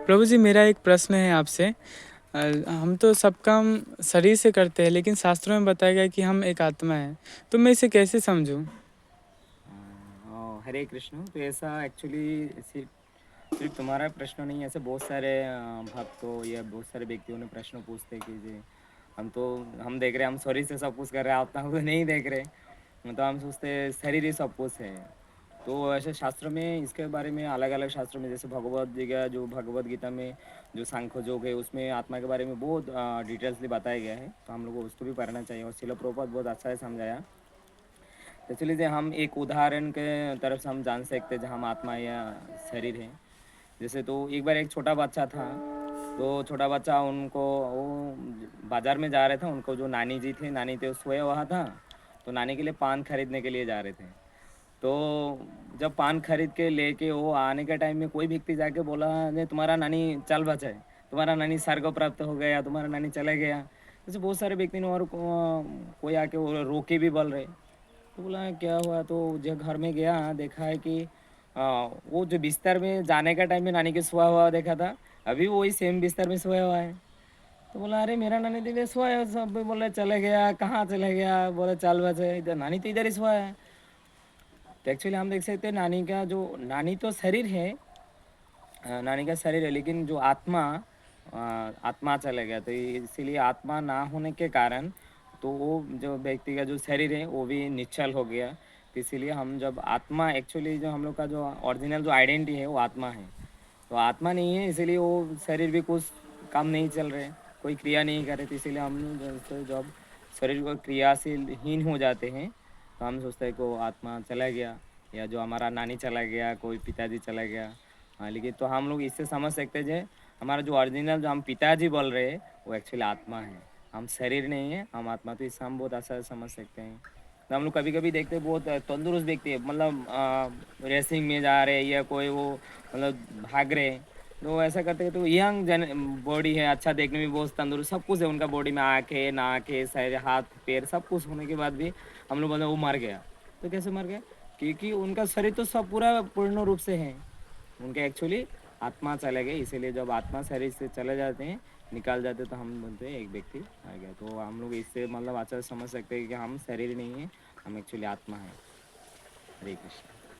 प्रभु जी, मेरा एक प्रश्न है आपसे। हम तो सब काम शरीर से करते हैं, लेकिन शास्त्रों में बताया गया है कि हम एक आत्मा है। तो मैं इसे कैसे समझूं? हरे कृष्ण। तो ऐसा एक्चुअली सिर्फ तुम्हारा प्रश्न नहीं है, ऐसे बहुत सारे भक्तों या बहुत सारे व्यक्तियों ने प्रश्न पूछते हैं कि जी हम देख रहे हैं, हम शरीर से सब कुछ कर रहे हैं, आत्मा को नहीं देख रहे। मतलब हम सोचते हैं शरीर ही सब कुछ है। तो ऐसे शास्त्र में इसके बारे में अलग अलग शास्त्र में, जैसे भगवद गीता में जो सांख्य योग है, उसमें आत्मा के बारे में बहुत डिटेल्सली बताया गया है। तो हम लोग को उसको भी पढ़ना चाहिए। और शिला प्रभुपाद बहुत अच्छा है समझाया। तो चलिए हम एक उदाहरण के तरफ से हम जान सकते हैं जहाँ हम आत्मा या शरीर है। जैसे तो एक बार एक छोटा बच्चा था। तो छोटा बच्चा उनको वो बाजार में जा रहे थे। उनको जो नानी थे वो सोया हुआ था। तो नानी के लिए पान खरीदने के लिए जा रहे थे। तो जब पान खरीद के लेके वो आने के टाइम में कोई व्यक्ति जाके बोला, नहीं तुम्हारा नानी चल बचा है, तुम्हारा नानी स्वर्ग प्राप्त हो गया, तुम्हारा नानी चला गया। जैसे बहुत सारे व्यक्ति ने और कोई आके वो रोके भी बोल रहे। तो बोला क्या हुआ? तो जब घर में गया देखा है कि वो जो बिस्तर में जाने का टाइम में नानी के सोया हुआ देखा था, अभी वो वही सेम बिस्तर में सोया हुआ है। तो बोला अरे मेरा नानी तो इधर सोया है। सब बोले चले गया, कहाँ चले गया? बोले चाल बजे इधर, नानी तो इधर ही सोया है। तो एक्चुअली हम देख सकते हैं नानी तो शरीर है, नानी का शरीर है, लेकिन जो आत्मा चला गया। तो इसीलिए आत्मा ना होने के कारण तो वो जो व्यक्ति का जो शरीर है वो भी निश्चल हो गया। तो इसीलिए हम जब आत्मा एक्चुअली जो हम लोग का जो ओरिजिनल जो आइडेंटिटी है वो आत्मा है। तो आत्मा नहीं है, इसीलिए वो शरीर भी कुछ काम नहीं चल रहे, कोई क्रिया नहीं कर रहे। तो इसीलिए हम जैसे जब शरीर को क्रियाशीलहीन हो जाते हैं तो हम सोचते हैं कि वो आत्मा चला गया, या जो हमारा नानी चला गया, कोई पिताजी चला गया। हाँ, लेकिन तो हम लोग इससे समझ सकते हैं जो हमारा जो ओरिजिनल जो हम पिताजी बोल रहे हैं वो एक्चुअली आत्मा है। हम शरीर नहीं है, हम आत्मा। तो इससे हम बहुत आसानी से समझ सकते हैं। तो हम लोग कभी कभी देखते हैं बहुत तंदुरुस्त व्यक्ति है, मतलब रेसिंग में जा रहे हैं या कोई वो मतलब भाग रहे हैं। तो ऐसा करते हैं तो यंग जन बॉडी है, अच्छा देखने में बहुत तंदुरुस्त सब कुछ है उनका बॉडी में, आँखें नाकें सारे हाथ पैर सब कुछ होने के बाद भी हम लोग बोलते हैं वो मर गया। तो कैसे मर गया? क्योंकि उनका शरीर तो सब पूरा पूर्ण रूप से है, उनके एक्चुअली आत्मा चले गए। इसीलिए जब आत्मा शरीर से चले जाते हैं, निकाल जाते हैं, तो हम बोलते हैं एक व्यक्ति आ गया। तो हम लोग इससे मतलब अच्छा समझ सकते हैं कि हम शरीर नहीं है, हम एक्चुअली आत्मा है। हरे कृष्ण।